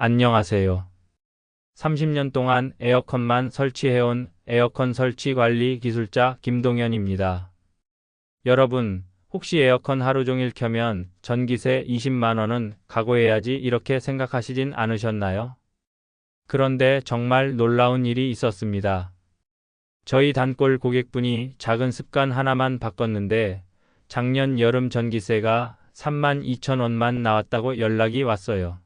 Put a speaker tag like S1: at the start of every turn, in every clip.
S1: 안녕하세요. 30년 동안 에어컨만 설치해온 에어컨 설치 관리 기술자 김동현입니다. 여러분, 혹시 에어컨 하루 종일 켜면 전기세 20만 원은 각오해야지 이렇게 생각하시진 않으셨나요? 그런데 정말 놀라운 일이 있었습니다. 저희 단골 고객분이 작은 습관 하나만 바꿨는데 작년 여름 전기세가 3만 2천 원만 나왔다고 연락이 왔어요.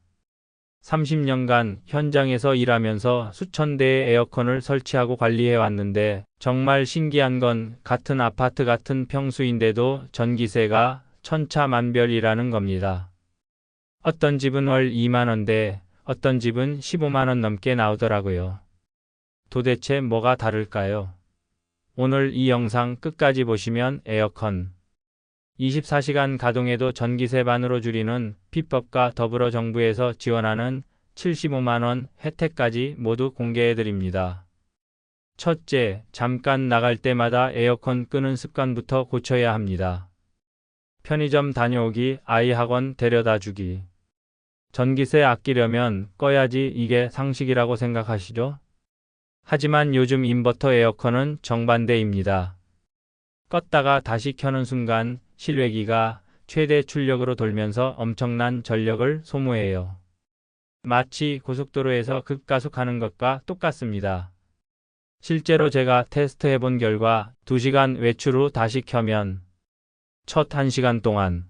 S1: 30년간 현장에서 일하면서 수천 대의 에어컨을 설치하고 관리해 왔는데 정말 신기한 건 같은 아파트 같은 평수인데도 전기세가 천차만별이라는 겁니다. 어떤 집은 월 2만 원대, 어떤 집은 15만 원 넘게 나오더라고요. 도대체 뭐가 다를까요? 오늘 이 영상 끝까지 보시면 에어컨 24시간 가동해도 전기세 반으로 줄이는 비법과 더불어 정부에서 지원하는 75만 원 혜택까지 모두 공개해 드립니다. 첫째, 잠깐 나갈 때마다 에어컨 끄는 습관부터 고쳐야 합니다. 편의점 다녀오기, 아이 학원 데려다 주기. 전기세 아끼려면 꺼야지 이게 상식이라고 생각하시죠? 하지만 요즘 인버터 에어컨은 정반대입니다. 껐다가 다시 켜는 순간 실외기가 최대 출력으로 돌면서 엄청난 전력을 소모해요. 마치 고속도로에서 급가속하는 것과 똑같습니다. 실제로 제가 테스트해 본 결과 2시간 외출 후 다시 켜면 첫 1시간 동안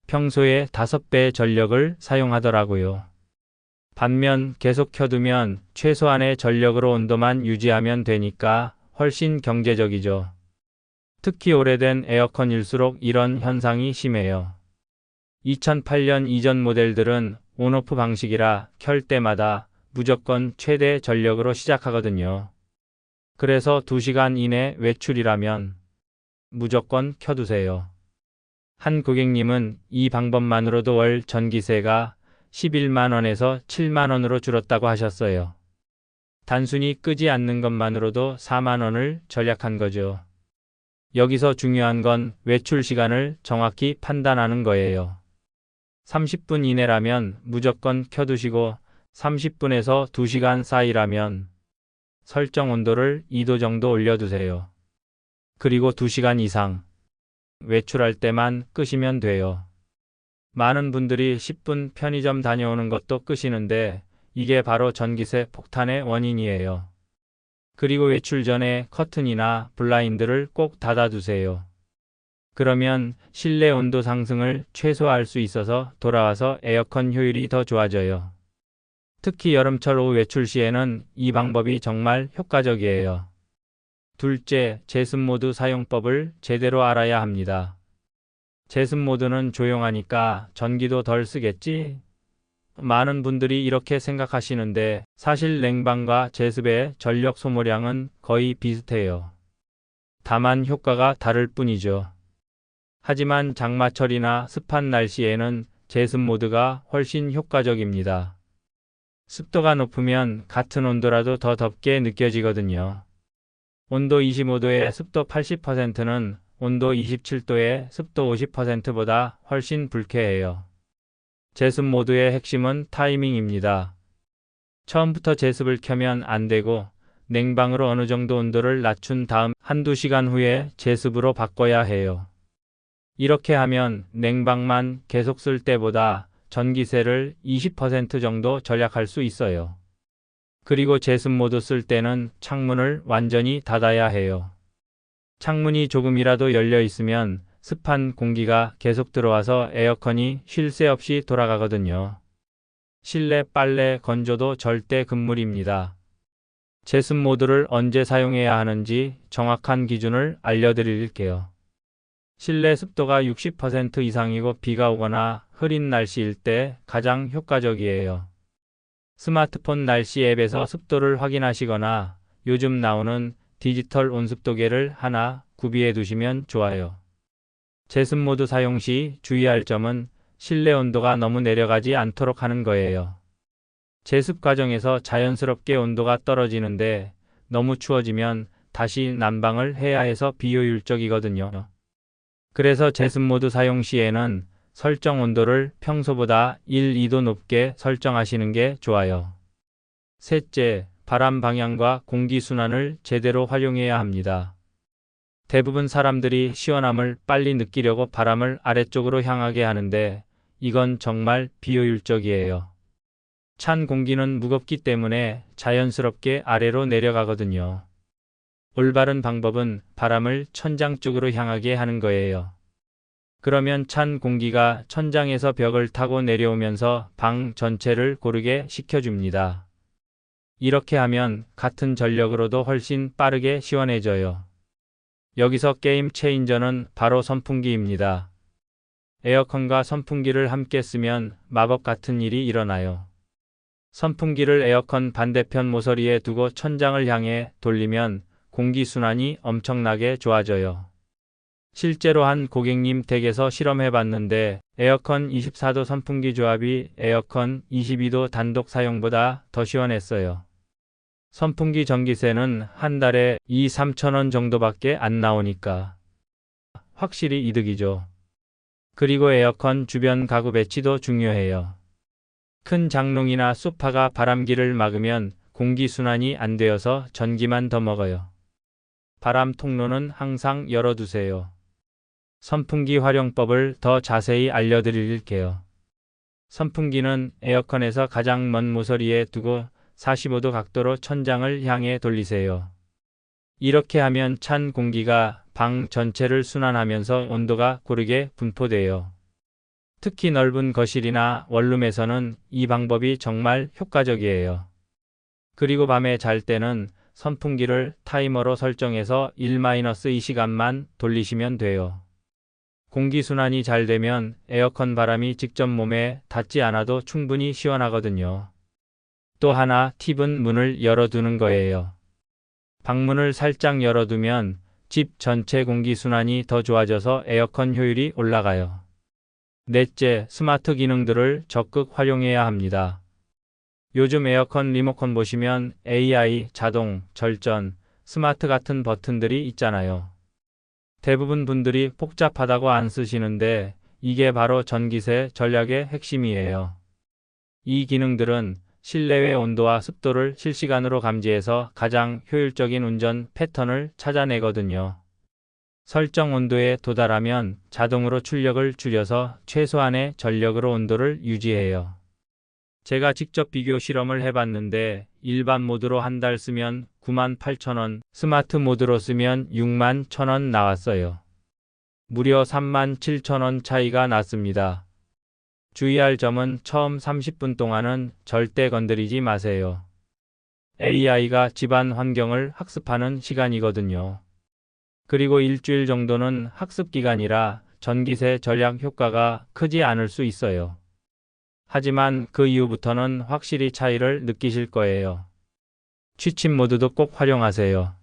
S1: 평소의 5배 전력을 사용하더라고요. 반면 계속 켜두면 최소한의 전력으로 온도만 유지하면 되니까 훨씬 경제적이죠. 특히 오래된 에어컨일수록 이런 현상이 심해요. 2008년 이전 모델들은 온오프 방식이라 켤 때마다 무조건 최대 전력으로 시작하거든요. 그래서 2시간 이내 외출이라면 무조건 켜두세요. 한 고객님은 이 방법만으로도 월 전기세가 11만 원에서 7만 원으로 줄었다고 하셨어요. 단순히 끄지 않는 것만으로도 4만 원을 절약한 거죠. 여기서 중요한 건 외출 시간을 정확히 판단하는 거예요. 30분 이내라면 무조건 켜두시고 30분에서 2시간 사이라면 설정 온도를 2도 정도 올려두세요. 그리고 2시간 이상 외출할 때만 끄시면 돼요. 많은 분들이 10분 편의점 다녀오는 것도 끄시는데 이게 바로 전기세 폭탄의 원인이에요. 그리고 외출 전에 커튼이나 블라인드를 꼭 닫아두세요. 그러면 실내 온도 상승을 최소화할 수 있어서 돌아와서 에어컨 효율이 더 좋아져요. 특히 여름철 오후 외출 시에는 이 방법이 정말 효과적이에요. 둘째, 제습 모드 사용법을 제대로 알아야 합니다. 제습 모드는 조용하니까 전기도 덜 쓰겠지? 많은 분들이 이렇게 생각하시는데 사실 냉방과 제습의 전력 소모량은 거의 비슷해요. 다만 효과가 다를 뿐이죠. 하지만 장마철이나 습한 날씨에는 제습 모드가 훨씬 효과적입니다. 습도가 높으면 같은 온도라도 더 덥게 느껴지거든요. 온도 25도에 습도 80%는 온도 27도에 습도 50%보다 훨씬 불쾌해요. 제습 모드의 핵심은 타이밍입니다. 처음부터 제습을 켜면 안 되고 냉방으로 어느 정도 온도를 낮춘 다음 한두 시간 후에 제습으로 바꿔야 해요. 이렇게 하면 냉방만 계속 쓸 때보다 전기세를 20% 정도 절약할 수 있어요. 그리고 제습 모드 쓸 때는 창문을 완전히 닫아야 해요. 창문이 조금이라도 열려 있으면 습한 공기가 계속 들어와서 에어컨이 쉴 새 없이 돌아가거든요. 실내 빨래 건조도 절대 금물입니다. 제습 모드를 언제 사용해야 하는지 정확한 기준을 알려드릴게요. 실내 습도가 60% 이상이고 비가 오거나 흐린 날씨일 때 가장 효과적이에요. 스마트폰 날씨 앱에서 습도를 확인하시거나 요즘 나오는 디지털 온습도계를 하나 구비해 두시면 좋아요. 제습 모드 사용 시 주의할 점은 실내 온도가 너무 내려가지 않도록 하는 거예요. 제습 과정에서 자연스럽게 온도가 떨어지는데 너무 추워지면 다시 난방을 해야 해서 비효율적이거든요. 그래서 제습 모드 사용 시에는 설정 온도를 평소보다 1, 2도 높게 설정하시는 게 좋아요. 셋째, 바람 방향과 공기 순환을 제대로 활용해야 합니다. 대부분 사람들이 시원함을 빨리 느끼려고 바람을 아래쪽으로 향하게 하는데 이건 정말 비효율적이에요. 찬 공기는 무겁기 때문에 자연스럽게 아래로 내려가거든요. 올바른 방법은 바람을 천장 쪽으로 향하게 하는 거예요. 그러면 찬 공기가 천장에서 벽을 타고 내려오면서 방 전체를 고르게 식혀줍니다. 이렇게 하면 같은 전력으로도 훨씬 빠르게 시원해져요. 여기서 게임 체인저는 바로 선풍기입니다. 에어컨과 선풍기를 함께 쓰면 마법 같은 일이 일어나요. 선풍기를 에어컨 반대편 모서리에 두고 천장을 향해 돌리면 공기순환이 엄청나게 좋아져요. 실제로 한 고객님 댁에서 실험해봤는데 에어컨 24도 선풍기 조합이 에어컨 22도 단독 사용보다 더 시원했어요. 선풍기 전기세는 한 달에 2, 3천 원 정도밖에 안 나오니까 확실히 이득이죠. 그리고 에어컨 주변 가구 배치도 중요해요. 큰 장롱이나 소파가 바람기를 막으면 공기순환이 안 되어서 전기만 더 먹어요. 바람 통로는 항상 열어두세요. 선풍기 활용법을 더 자세히 알려드릴게요. 선풍기는 에어컨에서 가장 먼 모서리에 두고 45도 각도로 천장을 향해 돌리세요. 이렇게 하면 찬 공기가 방 전체를 순환하면서 온도가 고르게 분포돼요. 특히 넓은 거실이나 원룸에서는 이 방법이 정말 효과적이에요. 그리고 밤에 잘 때는 선풍기를 타이머로 설정해서 1-2시간만 돌리시면 돼요. 공기순환이 잘 되면 에어컨 바람이 직접 몸에 닿지 않아도 충분히 시원하거든요. 또 하나 팁은 문을 열어두는 거예요. 방문을 살짝 열어두면 집 전체 공기순환이 더 좋아져서 에어컨 효율이 올라가요. 넷째, 스마트 기능들을 적극 활용해야 합니다. 요즘 에어컨 리모컨 보시면 AI, 자동, 절전, 스마트 같은 버튼들이 있잖아요. 대부분 분들이 복잡하다고 안 쓰시는데 이게 바로 전기세 전략의 핵심이에요. 이 기능들은 실내외 온도와 습도를 실시간으로 감지해서 가장 효율적인 운전 패턴을 찾아내거든요. 설정 온도에 도달하면 자동으로 출력을 줄여서 최소한의 전력으로 온도를 유지해요. 제가 직접 비교 실험을 해봤는데 일반 모드로 한 달 쓰면 98,000원, 스마트 모드로 쓰면 61,000원 나왔어요. 무려 37,000원 차이가 났습니다. 주의할 점은 처음 30분 동안은 절대 건드리지 마세요. AI가 집안 환경을 학습하는 시간이거든요. 그리고 일주일 정도는 학습 기간이라 전기세 절약 효과가 크지 않을 수 있어요. 하지만 그 이후부터는 확실히 차이를 느끼실 거예요. 취침 모드도 꼭 활용하세요.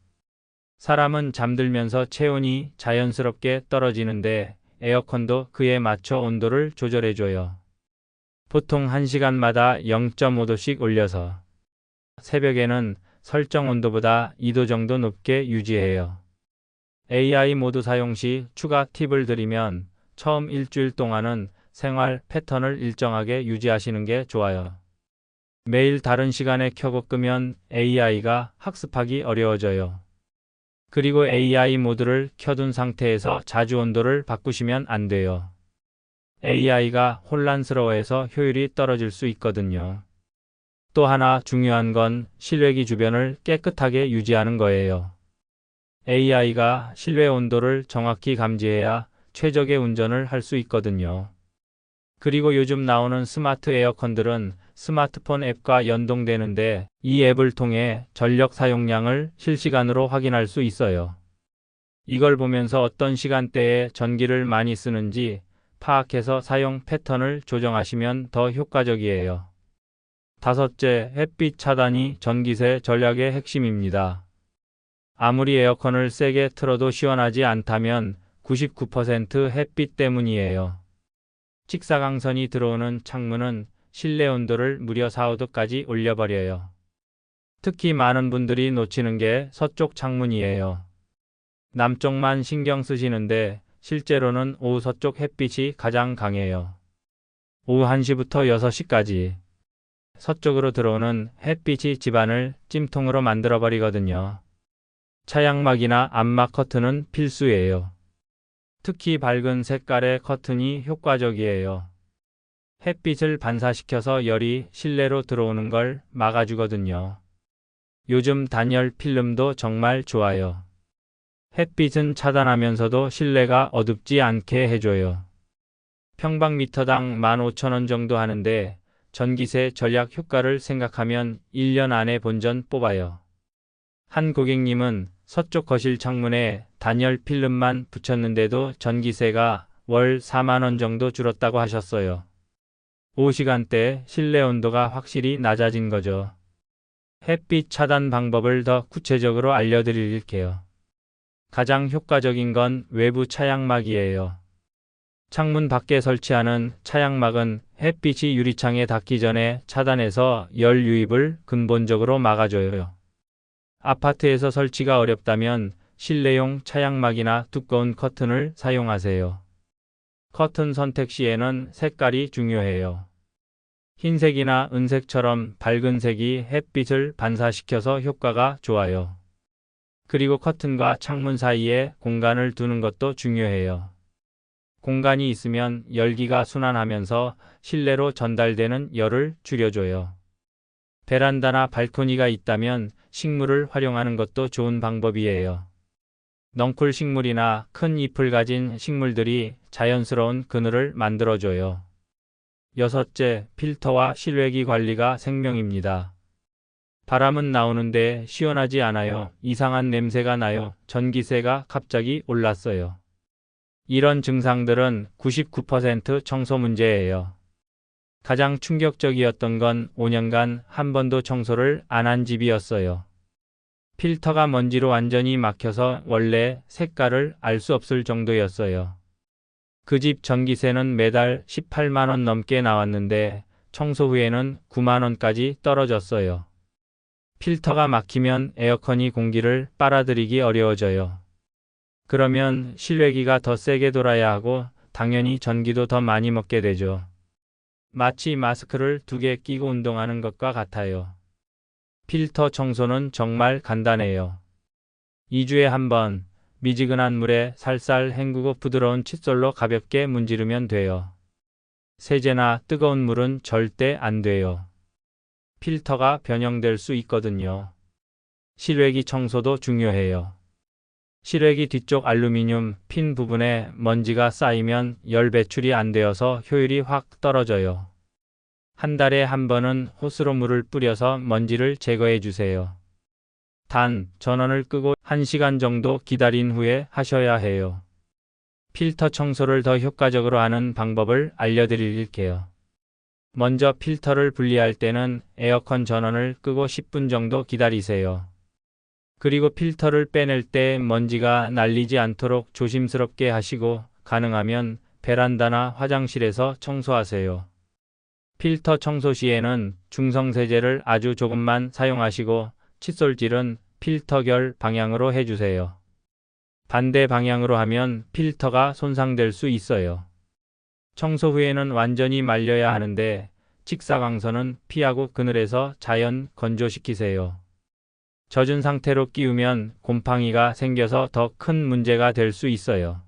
S1: 사람은 잠들면서 체온이 자연스럽게 떨어지는데 에어컨도 그에 맞춰 온도를 조절해줘요. 보통 1시간마다 0.5도씩 올려서 새벽에는 설정 온도보다 2도 정도 높게 유지해요. AI 모드 사용 시 추가 팁을 드리면 처음 일주일 동안은 생활 패턴을 일정하게 유지하시는 게 좋아요. 매일 다른 시간에 켜고 끄면 AI가 학습하기 어려워져요. 그리고 AI 모드를 켜둔 상태에서 자주 온도를 바꾸시면 안 돼요. AI가 혼란스러워해서 효율이 떨어질 수 있거든요. 또 하나 중요한 건 실외기 주변을 깨끗하게 유지하는 거예요. AI가 실외 온도를 정확히 감지해야 최적의 운전을 할 수 있거든요. 그리고 요즘 나오는 스마트 에어컨들은 스마트폰 앱과 연동되는데 이 앱을 통해 전력 사용량을 실시간으로 확인할 수 있어요. 이걸 보면서 어떤 시간대에 전기를 많이 쓰는지 파악해서 사용 패턴을 조정하시면 더 효과적이에요. 다섯째, 햇빛 차단이 전기세 전략의 핵심입니다. 아무리 에어컨을 세게 틀어도 시원하지 않다면 99% 햇빛 때문이에요. 직사광선이 들어오는 창문은 실내 온도를 무려 4, 5도까지 올려버려요. 특히 많은 분들이 놓치는 게 서쪽 창문이에요. 남쪽만 신경 쓰시는데 실제로는 오후 서쪽 햇빛이 가장 강해요. 오후 1시부터 6시까지. 서쪽으로 들어오는 햇빛이 집안을 찜통으로 만들어버리거든요. 차양막이나 암막 커튼은 필수예요. 특히 밝은 색깔의 커튼이 효과적이에요. 햇빛을 반사시켜서 열이 실내로 들어오는 걸 막아주거든요. 요즘 단열 필름도 정말 좋아요. 햇빛은 차단하면서도 실내가 어둡지 않게 해줘요. 평방미터당 15,000원 정도 하는데 전기세 전략 효과를 생각하면 1년 안에 본전 뽑아요. 한 고객님은 서쪽 거실 창문에 단열 필름만 붙였는데도 전기세가 월 4만원 정도 줄었다고 하셨어요. 오후 시간대 실내 온도가 확실히 낮아진 거죠. 햇빛 차단 방법을 더 구체적으로 알려드릴게요. 가장 효과적인 건 외부 차양막이에요. 창문 밖에 설치하는 차양막은 햇빛이 유리창에 닿기 전에 차단해서 열 유입을 근본적으로 막아줘요. 아파트에서 설치가 어렵다면 실내용 차양막이나 두꺼운 커튼을 사용하세요. 커튼 선택 시에는 색깔이 중요해요. 흰색이나 은색처럼 밝은 색이 햇빛을 반사시켜서 효과가 좋아요. 그리고 커튼과 창문 사이에 공간을 두는 것도 중요해요. 공간이 있으면 열기가 순환하면서 실내로 전달되는 열을 줄여줘요. 베란다나 발코니가 있다면 식물을 활용하는 것도 좋은 방법이에요. 넝쿨 식물이나 큰 잎을 가진 식물들이 자연스러운 그늘을 만들어줘요. 여섯째, 필터와 실외기 관리가 생명입니다. 바람은 나오는데 시원하지 않아요. 이상한 냄새가 나요. 전기세가 갑자기 올랐어요. 이런 증상들은 99% 청소 문제예요. 가장 충격적이었던 건 5년간 한 번도 청소를 안 한 집이었어요. 필터가 먼지로 완전히 막혀서 원래 색깔을 알 수 없을 정도였어요. 그 집 전기세는 매달 18만원 넘게 나왔는데 청소 후에는 9만원까지 떨어졌어요. 필터가 막히면 에어컨이 공기를 빨아들이기 어려워져요. 그러면 실외기가 더 세게 돌아야 하고 당연히 전기도 더 많이 먹게 되죠. 마치 마스크를 2개 끼고 운동하는 것과 같아요. 필터 청소는 정말 간단해요. 2주에 한 번 미지근한 물에 살살 헹구고 부드러운 칫솔로 가볍게 문지르면 돼요. 세제나 뜨거운 물은 절대 안 돼요. 필터가 변형될 수 있거든요. 실외기 청소도 중요해요. 실외기 뒤쪽 알루미늄 핀 부분에 먼지가 쌓이면 열 배출이 안 되어서 효율이 확 떨어져요. 한 달에 한 번은 호스로 물을 뿌려서 먼지를 제거해 주세요. 단, 전원을 끄고 1시간 정도 기다린 후에 하셔야 해요. 필터 청소를 더 효과적으로 하는 방법을 알려드릴게요. 먼저 필터를 분리할 때는 에어컨 전원을 끄고 10분 정도 기다리세요. 그리고 필터를 빼낼 때 먼지가 날리지 않도록 조심스럽게 하시고 가능하면 베란다나 화장실에서 청소하세요. 필터 청소 시에는 중성세제를 아주 조금만 사용하시고 칫솔질은 필터결 방향으로 해주세요. 반대 방향으로 하면 필터가 손상될 수 있어요. 청소 후에는 완전히 말려야 하는데 직사광선은 피하고 그늘에서 자연 건조시키세요. 젖은 상태로 끼우면 곰팡이가 생겨서 더 큰 문제가 될 수 있어요.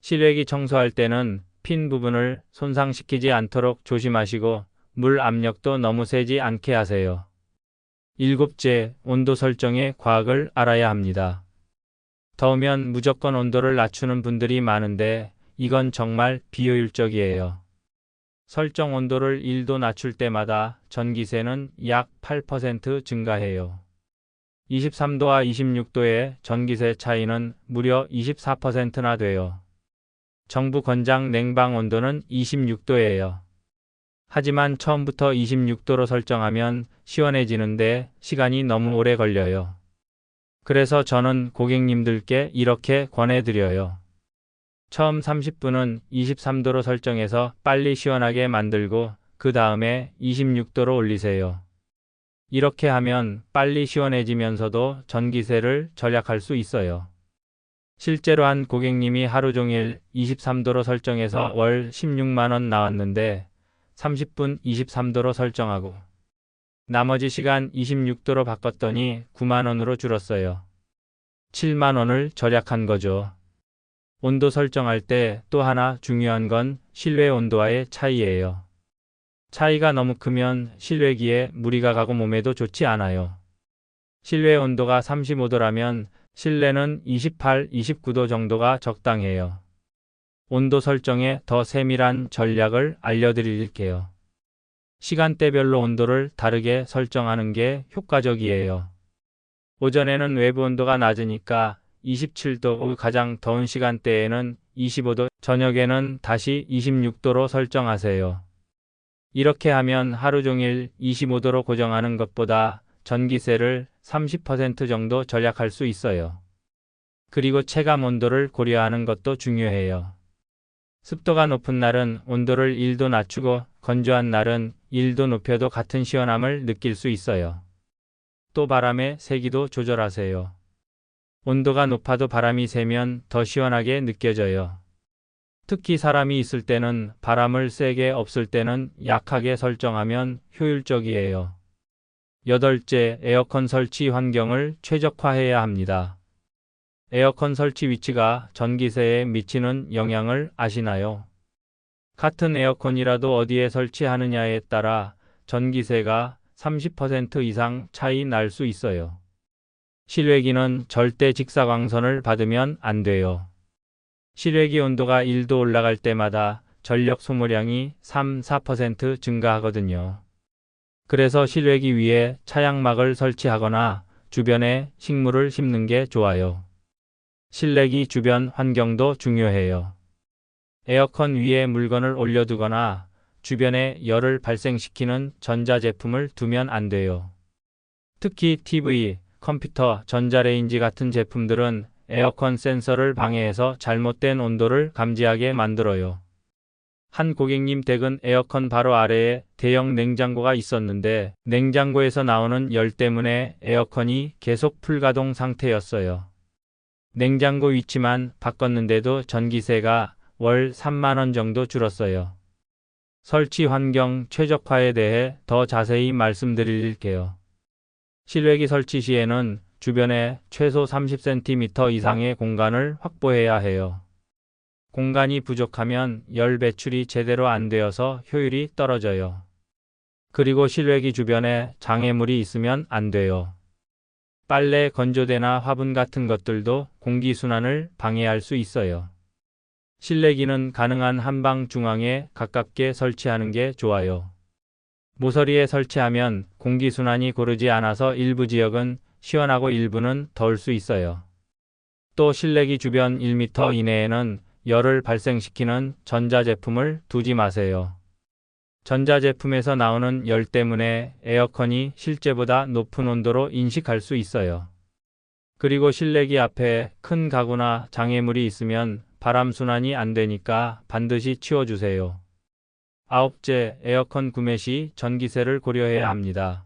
S1: 실외기 청소할 때는 핀 부분을 손상시키지 않도록 조심하시고 물 압력도 너무 세지 않게 하세요. 일곱째, 온도 설정의 과학을 알아야 합니다. 더우면 무조건 온도를 낮추는 분들이 많은데 이건 정말 비효율적이에요. 설정 온도를 1도 낮출 때마다 전기세는 약 8% 증가해요. 23도와 26도의 전기세 차이는 무려 24%나 돼요. 정부 권장 냉방 온도는 26도예요. 하지만 처음부터 26도로 설정하면 시원해지는데 시간이 너무 오래 걸려요. 그래서 저는 고객님들께 이렇게 권해드려요. 처음 30분은 23도로 설정해서 빨리 시원하게 만들고 그 다음에 26도로 올리세요. 이렇게 하면 빨리 시원해지면서도 전기세를 절약할 수 있어요. 실제로 한 고객님이 하루 종일 23도로 설정해서 월 16만 원 나왔는데 30분 23도로 설정하고 나머지 시간 26도로 바꿨더니 9만 원으로 줄었어요. 7만 원을 절약한 거죠. 온도 설정할 때 또 하나 중요한 건 실외 온도와의 차이예요. 차이가 너무 크면 실외기에 무리가 가고 몸에도 좋지 않아요. 실외 온도가 35도라면 실내는 28, 29도 정도가 적당해요. 온도 설정에 더 세밀한 전략을 알려드릴게요. 시간대별로 온도를 다르게 설정하는 게 효과적이에요. 오전에는 외부 온도가 낮으니까 27도, 가장 더운 시간대에는 25도, 저녁에는 다시 26도로 설정하세요. 이렇게 하면 하루 종일 25도로 고정하는 것보다 전기세를 30% 정도 절약할 수 있어요. 그리고 체감 온도를 고려하는 것도 중요해요. 습도가 높은 날은 온도를 1도 낮추고 건조한 날은 1도 높여도 같은 시원함을 느낄 수 있어요. 또 바람의 세기도 조절하세요. 온도가 높아도 바람이 세면 더 시원하게 느껴져요. 특히 사람이 있을 때는 바람을 세게 없을 때는 약하게 설정하면 효율적이에요. 8째, 에어컨 설치 환경을 최적화해야 합니다. 에어컨 설치 위치가 전기세에 미치는 영향을 아시나요? 같은 에어컨이라도 어디에 설치하느냐에 따라 전기세가 30% 이상 차이 날 수 있어요. 실외기는 절대 직사광선을 받으면 안 돼요. 실외기 온도가 1도 올라갈 때마다 전력 소모량이 3-4% 증가하거든요. 그래서 실외기 위에 차양막을 설치하거나 주변에 식물을 심는 게 좋아요. 실내기 주변 환경도 중요해요. 에어컨 위에 물건을 올려두거나 주변에 열을 발생시키는 전자제품을 두면 안 돼요. 특히 TV, 컴퓨터, 전자레인지 같은 제품들은 에어컨 센서를 방해해서 잘못된 온도를 감지하게 만들어요. 한 고객님 댁은 에어컨 바로 아래에 대형 냉장고가 있었는데 냉장고에서 나오는 열 때문에 에어컨이 계속 풀가동 상태였어요. 냉장고 위치만 바꿨는데도 전기세가 월 3만 원 정도 줄었어요. 설치 환경 최적화에 대해 더 자세히 말씀드릴게요. 실외기 설치 시에는 주변에 최소 30cm 이상의 공간을 확보해야 해요. 공간이 부족하면 열 배출이 제대로 안 되어서 효율이 떨어져요. 그리고 실외기 주변에 장애물이 있으면 안 돼요. 빨래, 건조대나 화분 같은 것들도 공기순환을 방해할 수 있어요. 실내기는 가능한 한방 중앙에 가깝게 설치하는 게 좋아요. 모서리에 설치하면 공기순환이 고르지 않아서 일부 지역은 시원하고 일부는 더울 수 있어요. 또 실내기 주변 1m 이내에는 열을 발생시키는 전자제품을 두지 마세요. 전자제품에서 나오는 열 때문에 에어컨이 실제보다 높은 온도로 인식할 수 있어요. 그리고 실내기 앞에 큰 가구나 장애물이 있으면 바람 순환이 안 되니까 반드시 치워주세요. 9째, 에어컨 구매 시 전기세를 고려해야 합니다.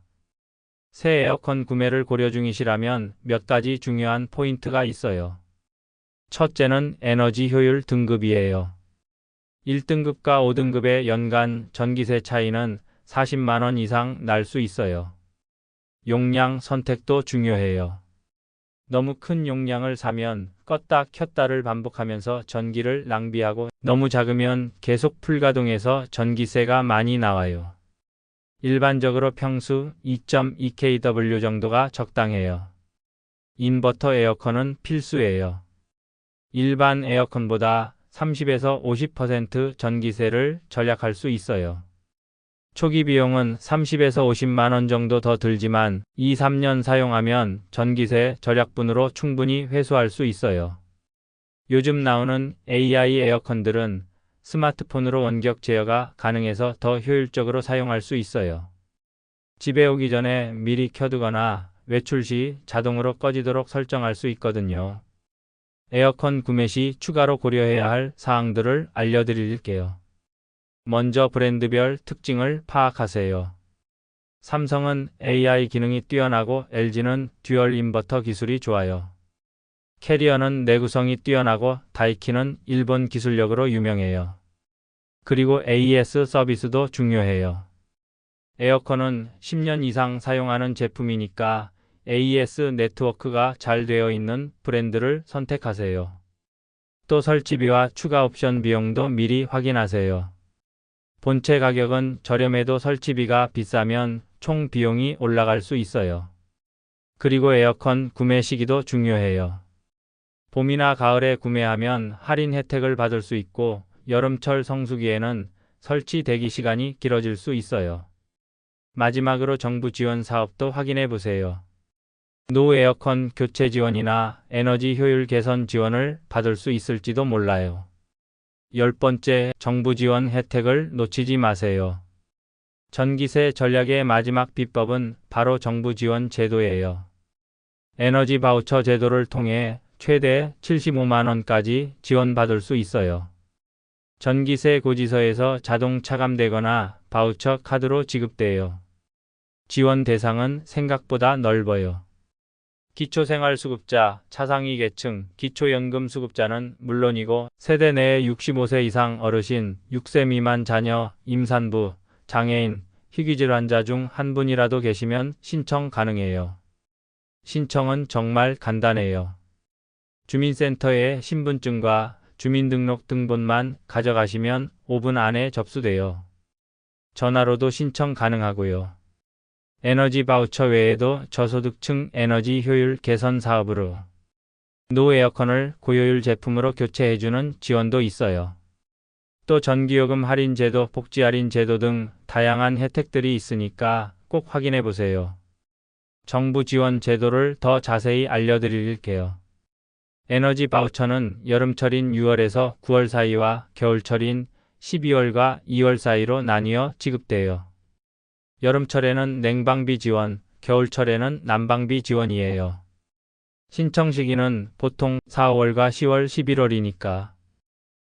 S1: 새 에어컨 구매를 고려 중이시라면 몇 가지 중요한 포인트가 있어요. 첫째는 에너지 효율 등급이에요. 1등급과 5등급의 연간 전기세 차이는 40만 원 이상 날 수 있어요. 용량 선택도 중요해요. 너무 큰 용량을 사면 껐다 켰다를 반복하면서 전기를 낭비하고 너무 작으면 계속 풀가동해서 전기세가 많이 나와요. 일반적으로 평수 2.2kW 정도가 적당해요. 인버터 에어컨은 필수예요. 일반 에어컨보다 30에서 50% 전기세를 절약할 수 있어요. 초기 비용은 30에서 50만 원 정도 더 들지만 2-3년 사용하면 전기세 절약분으로 충분히 회수할 수 있어요. 요즘 나오는 AI 에어컨들은 스마트폰으로 원격 제어가 가능해서 더 효율적으로 사용할 수 있어요. 집에 오기 전에 미리 켜두거나 외출 시 자동으로 꺼지도록 설정할 수 있거든요. 에어컨 구매 시 추가로 고려해야 할 사항들을 알려드릴게요. 먼저 브랜드별 특징을 파악하세요. 삼성은 AI 기능이 뛰어나고 LG는 듀얼 인버터 기술이 좋아요. 캐리어는 내구성이 뛰어나고 다이킨은 일본 기술력으로 유명해요. 그리고 AS 서비스도 중요해요. 에어컨은 10년 이상 사용하는 제품이니까 AS 네트워크가 잘 되어 있는 브랜드를 선택하세요. 또 설치비와 추가 옵션 비용도 미리 확인하세요. 본체 가격은 저렴해도 설치비가 비싸면 총 비용이 올라갈 수 있어요. 그리고 에어컨 구매 시기도 중요해요. 봄이나 가을에 구매하면 할인 혜택을 받을 수 있고 여름철 성수기에는 설치 대기 시간이 길어질 수 있어요. 마지막으로 정부 지원 사업도 확인해 보세요. 노 에어컨 교체 지원이나 에너지 효율 개선 지원을 받을 수 있을지도 몰라요. 10번째, 정부 지원 혜택을 놓치지 마세요. 전기세 전략의 마지막 비법은 바로 정부 지원 제도예요. 에너지 바우처 제도를 통해 최대 75만 원까지 지원받을 수 있어요. 전기세 고지서에서 자동 차감되거나 바우처 카드로 지급돼요. 지원 대상은 생각보다 넓어요. 기초생활수급자, 차상위 계층, 기초연금수급자는 물론이고 세대 내에 65세 이상 어르신, 6세 미만 자녀, 임산부, 장애인, 희귀질 환자 중 한 분이라도 계시면 신청 가능해요. 신청은 정말 간단해요. 주민센터에 신분증과 주민등록 등본만 가져가시면 5분 안에 접수돼요. 전화로도 신청 가능하고요. 에너지 바우처 외에도 저소득층 에너지 효율 개선 사업으로 노 에어컨을 고효율 제품으로 교체해주는 지원도 있어요. 또 전기요금 할인 제도, 복지 할인 제도 등 다양한 혜택들이 있으니까 꼭 확인해 보세요. 정부 지원 제도를 더 자세히 알려드릴게요. 에너지 바우처는 여름철인 6월에서 9월 사이와 겨울철인 12월과 2월 사이로 나뉘어 지급돼요. 여름철에는 냉방비 지원, 겨울철에는 난방비 지원이에요. 신청 시기는 보통 4월과 10월, 11월이니까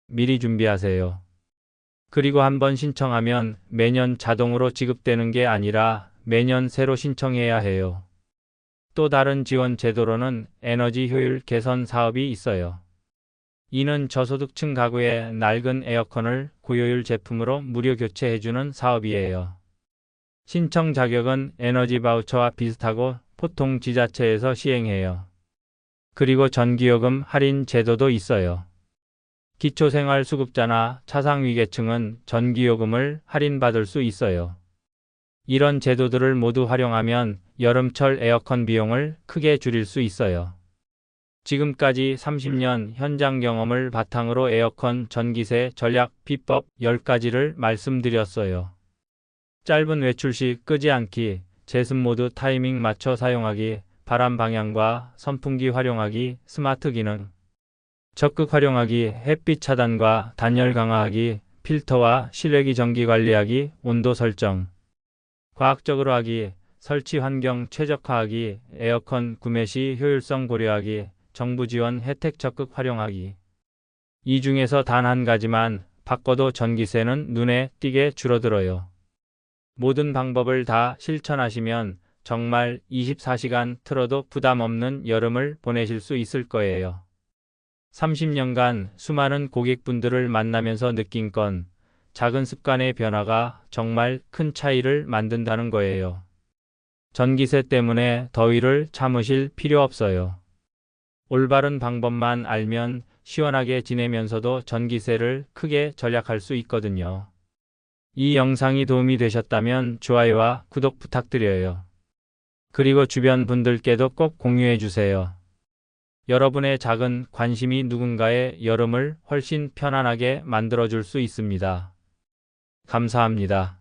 S1: 미리 준비하세요. 그리고 한번 신청하면 매년 자동으로 지급되는 게 아니라 매년 새로 신청해야 해요. 또 다른 지원 제도로는 에너지 효율 개선 사업이 있어요. 이는 저소득층 가구의 낡은 에어컨을 고효율 제품으로 무료 교체해주는 사업이에요. 신청 자격은 에너지 바우처와 비슷하고 보통 지자체에서 시행해요. 그리고 전기요금 할인 제도도 있어요. 기초생활수급자나 차상위계층은 전기요금을 할인받을 수 있어요. 이런 제도들을 모두 활용하면 여름철 에어컨 비용을 크게 줄일 수 있어요. 지금까지 30년 현장 경험을 바탕으로 에어컨 전기세 전략 비법 10가지를 말씀드렸어요. 짧은 외출 시 끄지 않기, 제습 모드 타이밍 맞춰 사용하기, 바람 방향과 선풍기 활용하기, 스마트 기능, 적극 활용하기, 햇빛 차단과 단열 강화하기, 필터와 실외기 전기 관리하기, 온도 설정, 과학적으로 하기, 설치 환경 최적화하기, 에어컨 구매 시 효율성 고려하기, 정부 지원 혜택 적극 활용하기. 이 중에서 단 한 가지만 바꿔도 전기세는 눈에 띄게 줄어들어요. 모든 방법을 다 실천하시면 정말 24시간 틀어도 부담 없는 여름을 보내실 수 있을 거예요. 30년간 수많은 고객분들을 만나면서 느낀 건 작은 습관의 변화가 정말 큰 차이를 만든다는 거예요. 전기세 때문에 더위를 참으실 필요 없어요. 올바른 방법만 알면 시원하게 지내면서도 전기세를 크게 절약할 수 있거든요. 이 영상이 도움이 되셨다면 좋아요와 구독 부탁드려요. 그리고 주변 분들께도 꼭 공유해 주세요. 여러분의 작은 관심이 누군가의 여름을 훨씬 편안하게 만들어줄 수 있습니다. 감사합니다.